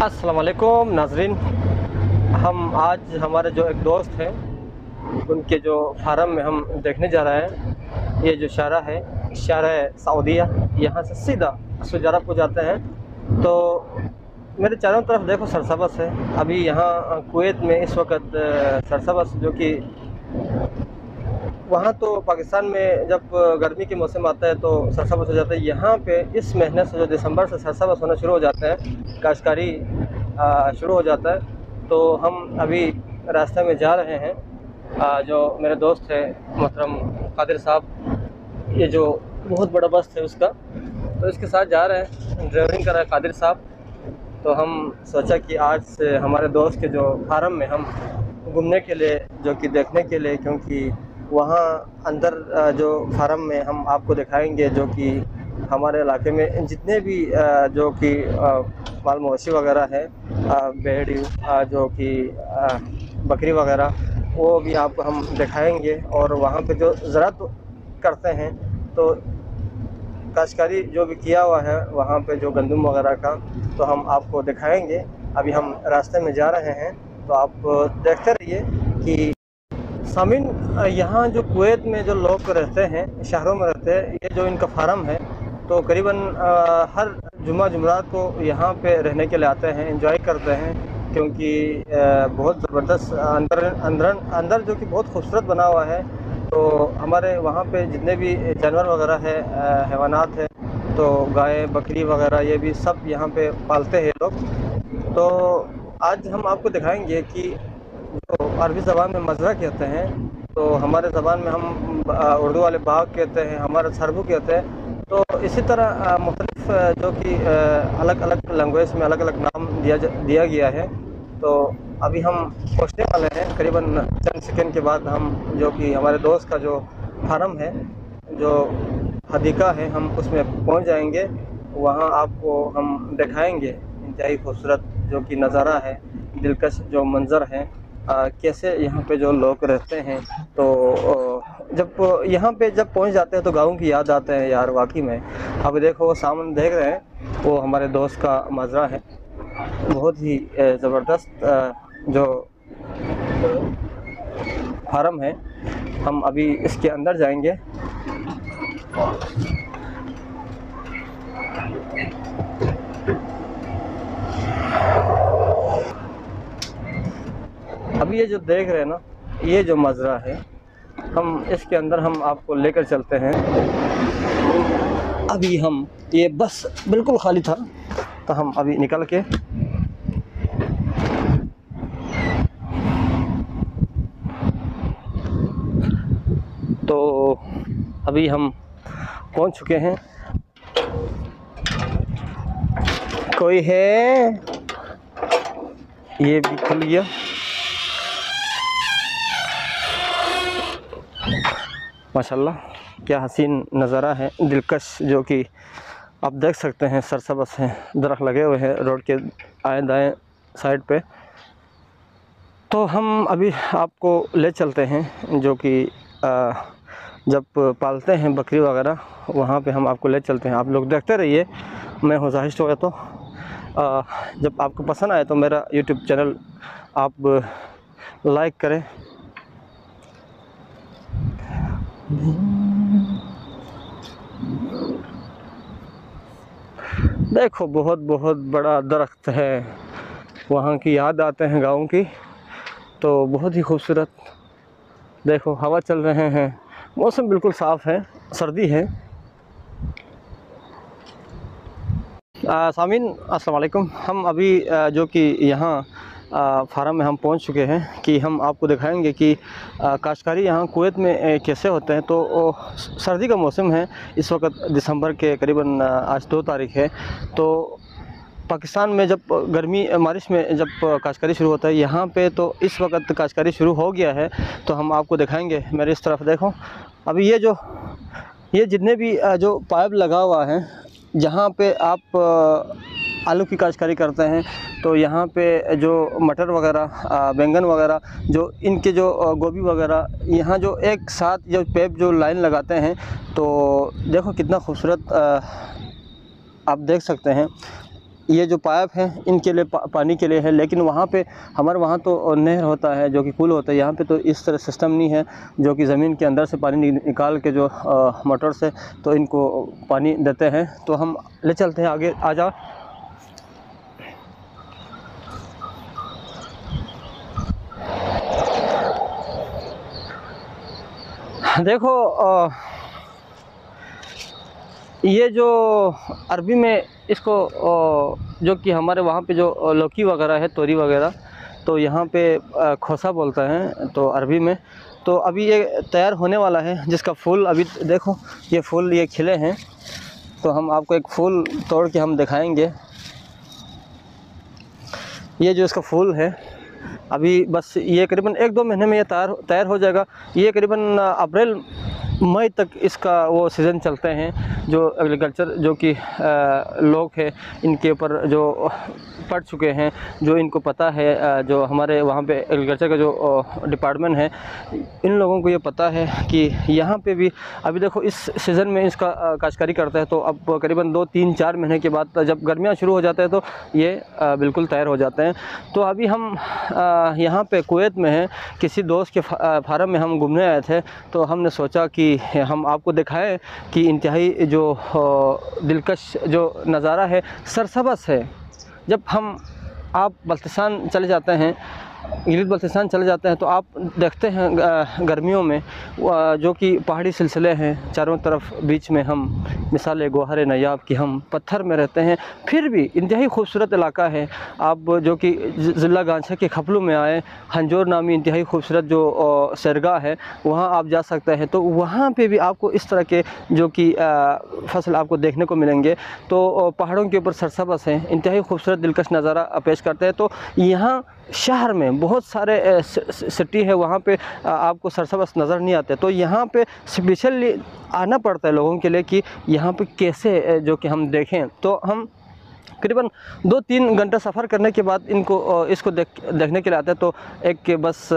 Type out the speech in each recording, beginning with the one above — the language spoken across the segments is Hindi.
अस्सलाम वालेकुम नाज़रीन। हम आज हमारे जो एक दोस्त हैं उनके जो फार्म में हम देखने जा रहे हैं। ये जो शारा है, शारा सऊदिया, यहाँ से सीधा सुजारा को जाते हैं। तो मेरे चारों तरफ देखो सरसब्ज़ है। अभी यहाँ कुवैत में इस वक्त सरसब्ज़ जो कि वहाँ तो पाकिस्तान में जब गर्मी के मौसम आता है तो सरसब्ज़ हो जाता है। यहाँ पे इस महीने से जो दिसंबर से सरसब्ज़ होना शुरू हो जाते हैं, काश्तकारी शुरू हो जाता है। तो हम अभी रास्ते में जा रहे हैं। जो मेरे दोस्त है मोहतरम कादिर साहब, ये जो बहुत बड़ा बस है उसका, तो इसके साथ जा रहे हैं, ड्राइविंग कर रहे हैं कादिर साहब। तो हम सोचा कि आज से हमारे दोस्त के जो फार्म में हम घूमने के लिए, जो कि देखने के लिए, क्योंकि वहाँ अंदर जो फार्म में हम आपको दिखाएंगे जो कि हमारे इलाके में जितने भी जो कि माल मवेशी वगैरह है, भेड़ जो कि बकरी वगैरह, वो भी आपको हम दिखाएंगे। और वहाँ पे जो ज़राअत करते हैं तो काश्तकारी जो भी किया हुआ है वहाँ पे जो गंदम वगैरह का, तो हम आपको दिखाएंगे। अभी हम रास्ते में जा रहे हैं तो आप देखते रहिए कि सामीन, यहाँ जो कुवैत में जो लोग रहते हैं, शहरों में रहते हैं, ये जो इनका फार्म है तो करीबन हर जुमात को यहाँ पे रहने के लिए आते हैं, एंजॉय करते हैं। क्योंकि बहुत ज़बरदस्त अंदर जो कि बहुत खूबसूरत बना हुआ है। तो हमारे वहाँ पे जितने भी जानवर वगैरह है, हैवानात है, तो गाय बकरी वगैरह ये भी सब यहाँ पे पालते हैं लोग। तो आज हम आपको दिखाएंगे कि जो अरबी ज़बान में मज़रा कहते हैं, तो हमारे ज़बान में हम उर्दू वाले बाग कहते हैं, हमारे सरबू कहते हैं। तो इसी तरह मुख्तलिफ जो कि अलग अलग लैंग्वेज में अलग अलग नाम दिया गया है। तो अभी हम पहुँचने वाले हैं, करीबन चंद सेकंड के बाद हम, जो कि हमारे दोस्त का जो फार्म है, जो हदीका है, हम उसमें पहुँच जाएंगे। वहाँ आपको हम दिखाएंगे इंतहाई खूबसूरत जो कि नज़ारा है, दिलकश जो मंज़र है, कैसे यहाँ पे जो लोग रहते हैं। तो जब यहाँ पे जब पहुँच जाते हैं तो गाँव की याद आते हैं यार, वाकई में। अब देखो वो सामने देख रहे हैं, वो हमारे दोस्त का मज़रा है, बहुत ही ज़बरदस्त जो फार्म है। हम अभी इसके अंदर जाएंगे। अभी ये जो देख रहे हैं ना, ये जो मज़रा है, हम इसके अंदर हम आपको लेकर चलते हैं। अभी हम, ये बस बिल्कुल खाली था तो हम अभी निकल के तो अभी हम पहुंच चुके हैं। कोई है? ये भी खुल गया। माशाल्लाह, क्या हसीन नज़ारा है, दिलकश, जो कि आप देख सकते हैं। सरसब्ज़ हैं, दरख्त लगे हुए हैं रोड के आए दाएं साइड पे। तो हम अभी आपको ले चलते हैं, जो कि जब पालते हैं बकरी वगैरह, वहाँ पे हम आपको ले चलते हैं। आप लोग देखते रहिए। मैं हूँ जाहिद हो गया। तो जब आपको पसंद आए तो मेरा यूट्यूब चैनल आप लाइक करें। देखो बहुत बहुत बड़ा दरख्त है, वहाँ की याद आते हैं गाँव की। तो बहुत ही खूबसूरत, देखो हवा चल रहे हैं, मौसम बिल्कुल साफ़ है, सर्दी है। सामीन अस्सलाम वालेकुम। हम अभी जो कि यहाँ फार्म में हम पहुँच चुके हैं कि हम आपको दिखाएंगे कि काश्तकारी यहाँ कुवैत में कैसे होते हैं। तो सर्दी का मौसम है इस वक्त, दिसंबर के करीबन आज 2 तारीख़ है। तो पाकिस्तान में जब गर्मी बारिश में जब काश्तकारी शुरू होता है, यहाँ पे तो इस वक्त काश्तकारी शुरू हो गया है। तो हम आपको दिखाएंगे। मेरे इस तरफ देखो, अभी ये जितने भी जो पाइप लगा हुआ है, जहाँ पे आप आलू की काश्तकारी करते हैं, तो यहाँ पे जो मटर वगैरह, बैंगन वगैरह, जो इनके जो गोभी वगैरह, यहाँ जो एक साथ जो पाइप जो लाइन लगाते हैं, तो देखो कितना खूबसूरत आप देख सकते हैं। ये जो पाइप है इनके लिए पानी के लिए है, लेकिन वहाँ पे हमारे वहाँ तो नहर होता है जो कि पुल होता है। यहाँ पे तो इस तरह सिस्टम नहीं है जो कि ज़मीन के अंदर से पानी निकाल के जो मोटर से तो इनको पानी देते हैं। तो हम ले चलते हैं आगे, आ जाओ। देखो ये जो अरबी में इसको जो कि हमारे वहाँ पे जो लौकी वगैरह है, तोरी वगैरह, तो यहाँ पे खोसा बोलता है तो अरबी में। तो अभी ये तैयार होने वाला है, जिसका फूल अभी देखो ये फूल ये खिले हैं। तो हम आपको एक फूल तोड़ के हम दिखाएंगे। ये जो इसका फूल है अभी बस ये करीबन 1-2 महीने में ये तैयार हो जाएगा। ये करीबन अप्रैल मई तक इसका वो सीज़न चलते हैं। जो एग्रीकल्चर जो कि लोग हैं इनके ऊपर जो पढ़ चुके हैं, जो इनको पता है, जो हमारे वहाँ पे एग्रीकल्चर का जो डिपार्टमेंट है, इन लोगों को ये पता है कि यहाँ पे भी अभी देखो इस सीज़न में इसका काश्तकारी करते हैं। तो अब करीबन 2-3-4 महीने के बाद जब गर्मियाँ शुरू हो जाते हैं तो ये बिल्कुल तैयार हो जाते हैं। तो अभी हम यहाँ पे कुवैत में हैं, किसी दोस्त के फार्म में हम घूमने आए थे। तो हमने सोचा कि हम आपको दिखाएं कि इंतहाई जो दिलकश जो नज़ारा है, सरसब्ज़ है। जब आप बल्तिस्तान चले जाते हैं, गिलगित बल्तिस्तान चले जाते हैं तो आप देखते हैं गर्मियों में जो कि पहाड़ी सिलसिले हैं चारों तरफ, बीच में हम मिसाल गोहर नयाब की हम पत्थर में रहते हैं, फिर भी इंतहाई खूबसूरत इलाका है। आप जो कि ज़िला गांछा के खपलू में आए, हंजोर नामी इंतहाई खूबसूरत जो सैरगाह है, वहाँ आप जा सकते हैं। तो वहाँ पे भी आपको इस तरह के जो कि फसल आपको देखने को मिलेंगे। तो पहाड़ों के ऊपर सरसब्ज़ हैं, इंतहाई खूबसूरत दिलकश नज़ारा पेश करते हैं। तो यहाँ शहर में बहुत सारे सिटी है, वहाँ पे आपको सरसब्ज़ नज़र नहीं आते। तो यहाँ पे स्पेशली आना पड़ता है लोगों के लिए कि यहाँ पे कैसे जो कि हम देखें। तो हम करीबन 2-3 घंटा सफ़र करने के बाद इसको देखने के लिए आते हैं। तो एक बस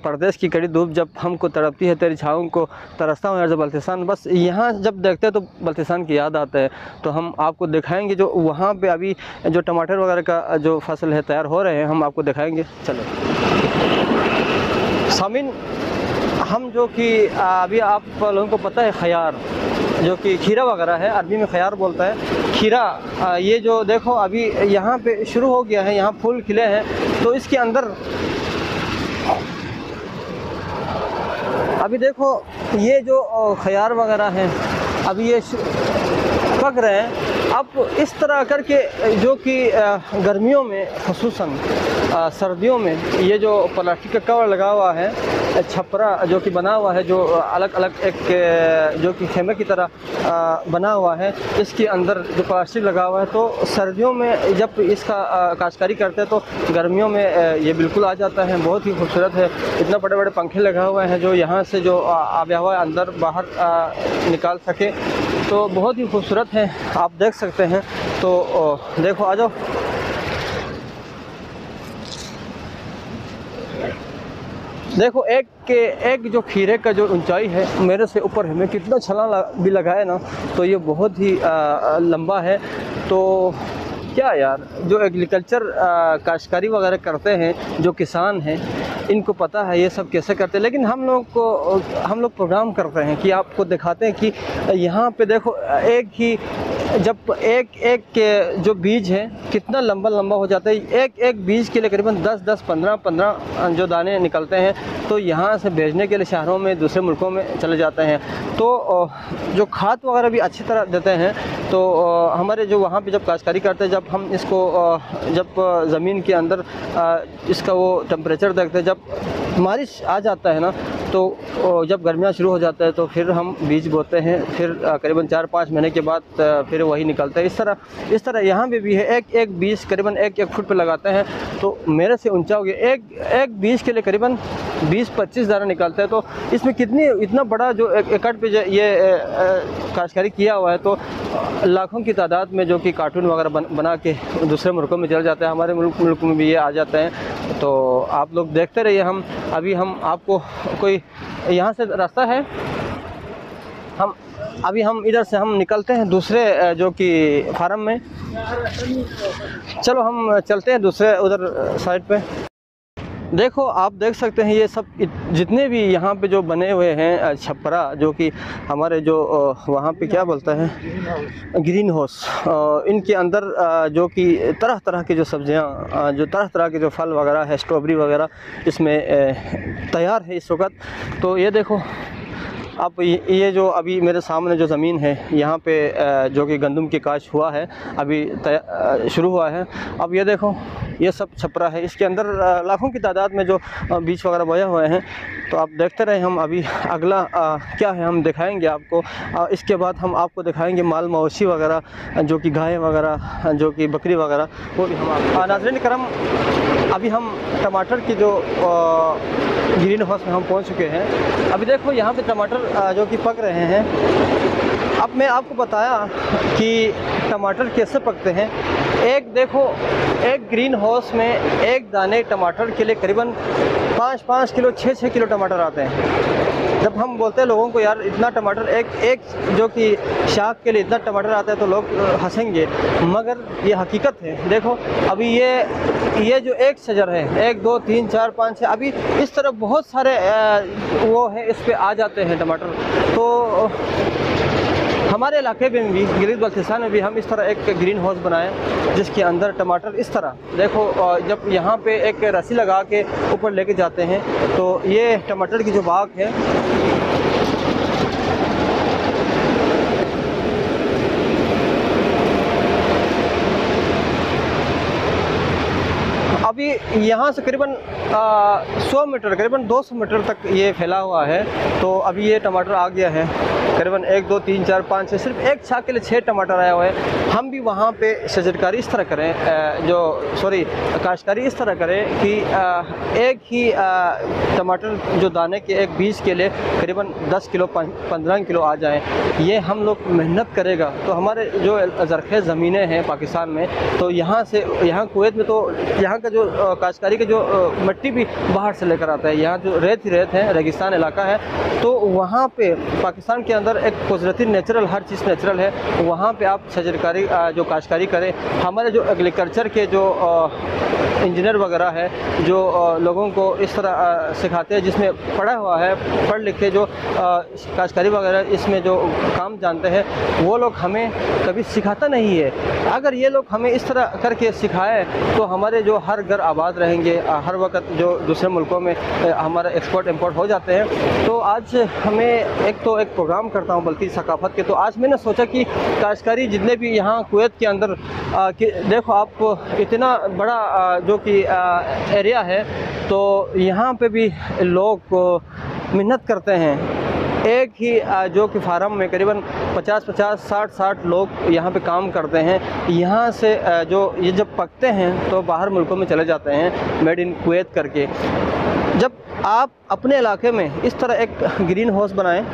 परदेश की कड़ी धूप जब हमको तड़पती है, तेरी छाँव को तरसता हूँ यार जब बल्तिस्तान, बस यहाँ जब देखते हैं तो बल्तिस्तान की याद आता है। तो हम आपको दिखाएंगे जो वहाँ पे अभी जो टमाटर वगैरह का जो फसल है तैयार हो रहे हैं, हम आपको दिखाएंगे। चलो सामीन, हम जो कि अभी आप लोगों को पता है खयार जो कि खीरा वगैरह है, अरबी में खयार बोलता है, खीरा। ये जो देखो अभी यहाँ पे शुरू हो गया है, यहाँ फूल खिले हैं। तो इसके अंदर अभी देखो ये जो खयार वगैरह हैं अभी ये पक रहे हैं। अब इस तरह करके जो कि गर्मियों में ख़ुसूसन सर्दियों में ये जो प्लास्टिक का कवर लगा हुआ है, छपरा जो कि बना हुआ है, जो अलग अलग एक जो कि खेमे की तरह बना हुआ है, इसके अंदर जो प्लास्टिक लगा हुआ है। तो सर्दियों में जब इसका काश्तकारी करते हैं तो गर्मियों में ये बिल्कुल आ जाता है। बहुत ही खूबसूरत है, इतना बड़े बड़े पंखे लगा हुए हैं जो यहाँ से जो आब हवा अंदर बाहर निकाल सके। तो बहुत ही खूबसूरत है, आप देख सकते हैं। तो देखो आ जाओ। देखो एक जो खीरे का जो ऊंचाई है मेरे से ऊपर है, मैं कितना छलांग भी लगाए ना तो ये बहुत ही लंबा है। तो क्या यार, जो एग्रीकल्चर काश्तकारी वगैरह करते हैं, जो किसान हैं, इनको पता है ये सब कैसे करते हैं। लेकिन हम लोग प्रोग्राम करते हैं कि आपको दिखाते हैं कि यहाँ पे देखो एक जो बीज है कितना लंबा हो जाता है। एक बीज के लिए करीबन 10 15 जो दाने निकलते हैं। तो यहाँ से भेजने के लिए शहरों में, दूसरे मुल्कों में चले जाते हैं। तो जो खाद वगैरह भी अच्छी तरह देते हैं। तो हमारे जो वहाँ पे जब काश्तकारी करते हैं, जब हम इसको जब ज़मीन के अंदर इसका वो टेम्परेचर देखते हैं, जब बारिश आ जाता है ना, तो जब गर्मियाँ शुरू हो जाता है तो फिर हम बीज बोते हैं। फिर करीबन 4-5 महीने के बाद फिर वही निकलता है। इस तरह यहाँ पे भी है। एक बीज करीबन 1 फुट पे लगाते हैं। तो मेरे से ऊंचा हो गया। एक बीज के लिए करीबन 20-25 दाना निकलता है। तो इसमें इतना बड़ा जो एकड़ पे ये काश्तकारी किया हुआ है, तो लाखों की तादाद में जो कि कार्टून वगैरह बना के दूसरे मुल्कों में चल जाते हैं। हमारे मुल्क में भी ये आ जाते हैं। तो आप लोग देखते रहिए। हम आपको कोई यहाँ से रास्ता है, हम अभी हम इधर से हम निकलते हैं दूसरे जो कि फार्म में। चलो हम चलते हैं दूसरे उधर साइड पे। देखो आप देख सकते हैं ये सब जितने भी यहाँ पे जो बने हुए हैं छपरा, जो कि हमारे जो वहाँ पे क्या बोलता है ग्रीन हाउस, इनके अंदर जो कि तरह तरह की जो सब्जियाँ, जो तरह तरह के जो फल वगैरह है, स्ट्रॉबेरी वगैरह इसमें तैयार है इस वक्त। तो ये देखो अब ये जो अभी मेरे सामने जो ज़मीन है यहाँ पे जो कि गंदम की काश हुआ है, अभी शुरू हुआ है। अब ये देखो ये सब छपरा है, इसके अंदर लाखों की तादाद में जो बीज वगैरह बोए हुए हैं। तो आप देखते रहे, हम अभी अगला क्या है हम दिखाएंगे आपको। इसके बाद हम आपको दिखाएंगे माल मवेशी वगैरह, जो कि गाय वगैरह, जो कि बकरी वगैरह, वो भी हम आपको। नाज़रीन करम, अभी हम टमाटर की जो ग्रीन हाउस में हम पहुंच चुके हैं। अभी देखो यहाँ पे टमाटर जो कि पक रहे हैं। अब मैं आपको बताया कि टमाटर कैसे पकते हैं। एक देखो, एक ग्रीन हाउस में एक दाने टमाटर के लिए करीबन 5-5 किलो 6-6 किलो टमाटर आते हैं। जब हम बोलते हैं लोगों को यार इतना टमाटर एक जो कि शाख के लिए इतना टमाटर आता है, तो लोग हंसेंगे, मगर ये हकीकत है। देखो अभी ये जो एक शजर है, 1 2 3 4 5 6, अभी इस तरह बहुत सारे वो है, इस पे आ जाते हैं टमाटर। तो हमारे इलाके में भी, गिरिध बल्तिस्तान में भी, हम इस तरह एक ग्रीन हाउस बनाए जिसके अंदर टमाटर इस तरह देखो, जब यहाँ पे एक रस्सी लगा के ऊपर लेके जाते हैं तो ये टमाटर की जो बाग है, अभी यहाँ से करीबन 100 मीटर, करीबन 200 मीटर तक ये फैला हुआ है। तो अभी ये टमाटर आ गया है करीबन 1 2 3 4 5 6, सिर्फ एक छाक के लिए 6 टमाटर आया हुआ है। हम भी वहाँ पे शजरकारी इस तरह करें, काश्तकारी इस तरह करें कि एक ही टमाटर जो दाने के एक बीज के लिए करीबन 10 किलो 15 किलो आ जाएं। ये हम लोग मेहनत करेगा तो हमारे जो ज़रख़ेज़ ज़मीनें हैं पाकिस्तान में, तो यहाँ से, यहाँ कुवैत में तो यहाँ का जो काश्तकारी का जो मिट्टी भी बाहर से लेकर आता है। यहाँ जो रेत ही रेत है, रेगिस्तान इलाका है, तो वहाँ पे पाकिस्तान के अंदर एक कुदरती नेचुरल, हर चीज़ नेचुरल है। वहाँ पे आप शजरकारी जो काश्तकारी करें। हमारे जो एग्रीकल्चर के जो इंजीनियर वगैरह है, जो लोगों को इस तरह सिखाते हैं, जिसमें पढ़ा हुआ है, पढ़ लिख के जो काश्तकारी वगैरह इसमें जो काम जानते हैं, वो लोग हमें कभी सिखाता नहीं है। अगर ये लोग हमें इस तरह करके सिखाए तो हमारे जो हर घर आबाद रहेंगे। हर वक्त जो दूसरे मुल्कों में हमारा एक्सपोर्ट इंपोर्ट हो जाते हैं। तो आज हमें एक प्रोग्राम करता हूँ बल्कि सकाफ़त के, तो आज मैंने सोचा कि काश्तकारी जितने भी यहाँ कुवैत के अंदर देखो आप इतना बड़ा जो कि एरिया है, तो यहाँ पे भी लोग मेहनत करते हैं। एक ही जो कि फार्म में करीबन 50-50 60-60 लोग यहाँ पे काम करते हैं। यहाँ से जो ये जब पकते हैं तो बाहर मुल्कों में चले जाते हैं, मेड इन कुवैत करके। जब आप अपने इलाके में इस तरह एक ग्रीन हाउस बनाएं,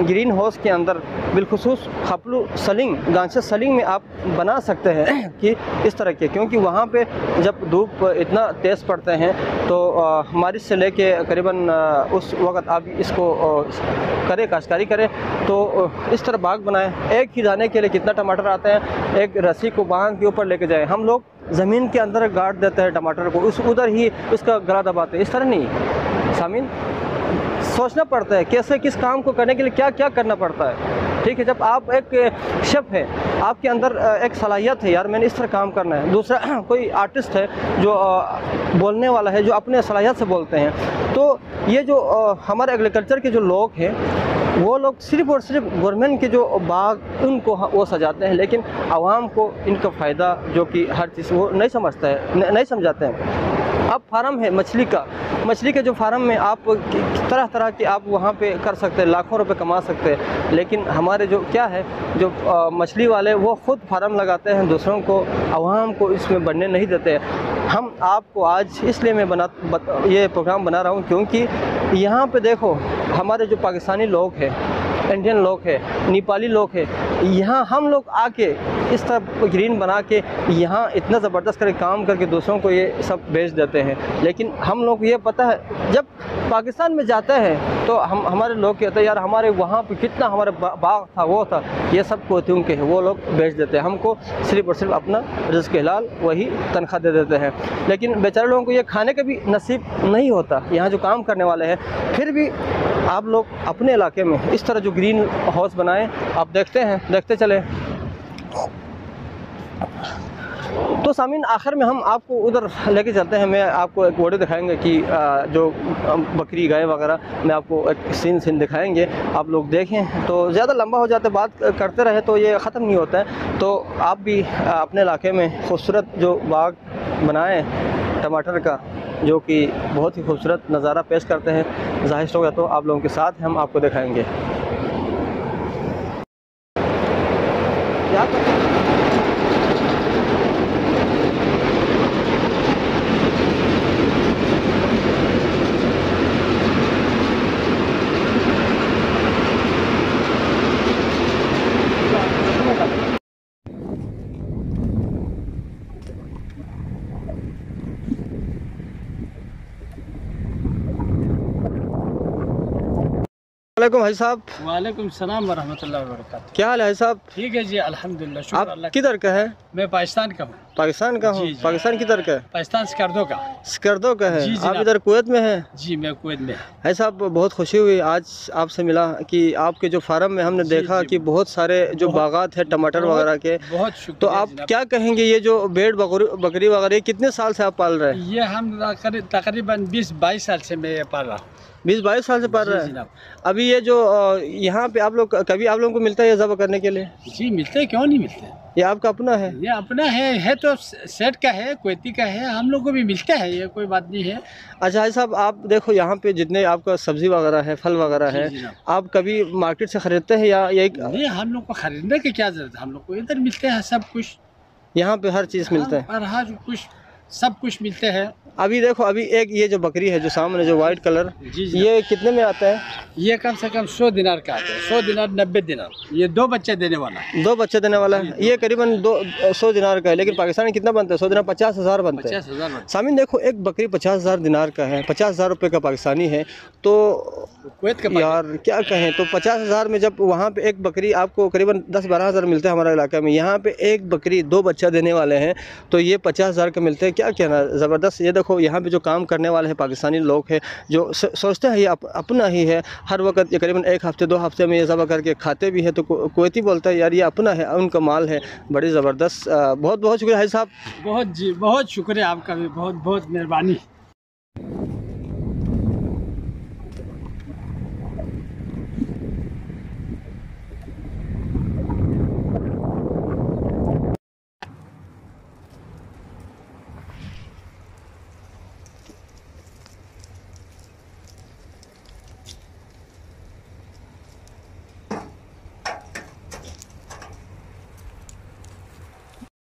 ग्रीन हाउस के अंदर बिलखुसूस खपलू सलिंग, गांचे सलिंग में आप बना सकते हैं कि इस तरह के, क्योंकि वहाँ पे जब धूप इतना तेज़ पड़ते हैं तो मार्च से लेके करीबन उस वक़्त आप इसको करें, काश्तकारी करें, तो इस तरह बाग बनाएं। एक ही दाने के लिए कितना टमाटर आते हैं, एक रस्सी को बांध के ऊपर लेके जाएं। हम लोग ज़मीन के अंदर गाड़ देते हैं टमाटर को, उधर ही उसका गला दबाते हैं। इस तरह नहीं, सामीन सोचना पड़ता है कैसे, किस काम को करने के लिए क्या क्या करना पड़ता है। ठीक है, जब आप एक शेफ़ है, आपके अंदर एक सलाहियत है, यार मैंने इस तरह काम करना है। दूसरा कोई आर्टिस्ट है जो बोलने वाला है, जो अपने सलाहियत से बोलते हैं। तो ये जो हमारे एग्रीकल्चर के जो लोग हैं, वो लोग सिर्फ़ और सिर्फ गवर्नमेंट के जो बाग उनको वो सजाते हैं, लेकिन आवाम को इनका फ़ायदा जो कि हर चीज़ वो नहीं समझता है, नहीं समझाते हैं। अब फार्म है मछली के जो फार्म में आप तरह तरह के आप वहाँ पे कर सकते हैं, लाखों रुपए कमा सकते हैं। लेकिन हमारे जो क्या है, जो मछली वाले वो ख़ुद फार्म लगाते हैं, दूसरों को, आवाम को इसमें बढ़ने नहीं देते। हम आपको आज इसलिए मैं ये प्रोग्राम बना रहा हूँ क्योंकि यहाँ पे देखो हमारे जो पाकिस्तानी लोग हैं, इंडियन लोग हैं, नेपाली लोग हैं, यहाँ हम लोग आके इस तरह ग्रीन बना के यहाँ इतना ज़बरदस्त करके काम करके दूसरों को ये सब बेच देते हैं। लेकिन हम लोग को ये पता है, जब पाकिस्तान में जाता है तो हमारे लोग कहते हैं यार हमारे वहाँ पे कितना हमारे बाग था, वो था, ये सब कोतियों के हैं, वो लोग बेच देते हैं। हमको सिर्फ और सिर्फ अपना रिज़्क़ हलाल वही तनख्वाह दे देते हैं। लेकिन बेचारे लोगों को ये खाने का भी नसीब नहीं होता, यहाँ जो काम करने वाले हैं। फिर भी आप लोग अपने इलाके में इस तरह जो ग्रीन हाउस बनाएं, आप देखते हैं, देखते चलें। तो सामीन, आखिर में हम आपको उधर लेके चलते हैं। मैं आपको एक वीडियो दिखाएंगे कि जो बकरी गाय वगैरह, मैं आपको एक सीन दिखाएंगे, आप लोग देखें। तो ज़्यादा लंबा हो जाता है, बात करते रहे तो ये ख़त्म नहीं होता है। तो आप भी अपने इलाके में खूबसूरत जो बाग बनाएं टमाटर का, जो कि बहुत ही खूबसूरत नज़ारा पेश करते हैं। ज़ाहिर होगा तो आप लोगों के साथ हम आपको दिखाएंगे। वालेकुम भाई साहब। वालेकुम सलाम वरहमतुल्लाहि वबरकातुहू। क्या हाल है भाई साहब? ठीक है जी, अल्हम्दुलिल्लाह, शुक्र अल्लाह। आप किधर का है? मैं पाकिस्तान का हूँ। पाकिस्तान का हूँ। पाकिस्तान किधर का है? पाकिस्तान स्कर्दो का। स्कर्दो का है। जी, आप इधर कुवैत में हैं? जी, मैं कुवैत में। भाई साहब, बहुत खुशी हुई आज आपसे मिला कि आपके जो फार्म में हमने देखा कि बहुत सारे जो बागात है टमाटर वगैरह के। बहुत शुक्रिया। तो आप क्या कहेंगे, ये जो भेड़ बकरी वगैरह कितने साल से आप पाल रहे हैं? ये हम तकरीबन 20-22 साल से मैं पाल रहा हूँ। 20-22 साल से पाल रहे हैं। अभी ये जो यहाँ पे आप लोग, कभी आप लोगों को मिलता है ये ज़बह करने के लिए? जी मिलते हैं, क्यों नहीं मिलते। ये आपका अपना है? ये अपना है तो सेट का है, कुवैती का है, हम लोग को भी मिलता है, ये कोई बात नहीं है। अच्छा भाई साहब, आप देखो यहाँ पे जितने आपका सब्जी वगैरह है, फल वगैरह है, आप कभी मार्केट से ख़रीदते हैं या ये? नहीं, हम लोग को खरीदने की क्या ज़रूरत है, हम लोग को इधर मिलते हैं सब कुछ। यहाँ पे हर चीज़ मिलता है? हर कुछ, सब कुछ मिलते हैं। अभी देखो, अभी एक ये जो बकरी है जो सामने जो वाइट कलर, ये कितने में आता है? ये कम से कम 100 दिनार का आता है। 100 दिनार 90 दिनार। ये 2 बच्चे देने वाला है। 2 बच्चे देने वाला है। ये करीबन 100 दिनार का है। लेकिन पाकिस्तान में कितना बनता है? 100 दिनार 50,000 बनता है। 50,000। सामीन देखो, एक बकरी 50,000 दिनार का है, 50,000 रुपये का पाकिस्तानी है। तो कुवैत का यार क्या कहें। तो 50,000 में जब वहाँ पे एक बकरी आपको करीबन 10-12 हज़ार मिलता है हमारे इलाके में, यहाँ पे एक बकरी 2 बच्चा देने वाले हैं, तो ये 50,000 का मिलते हैं। क्या कहना, ज़बरदस्त। ये देखो यहाँ पे जो काम करने वाले हैं पाकिस्तानी लोग हैं, जो सोचते हैं ये अपना ही है। हर वक्त ये करीबन 1 हफ्ते 2 हफ्ते में ये ज़बह करके खाते भी है। तो कुवैती बोलता है यार ये अपना है, उनका माल है। बड़ी ज़बरदस्त। बहुत बहुत शुक्रिया भाई साहब। बहुत शुक्रिया आपका भी, बहुत बहुत मेहरबानी।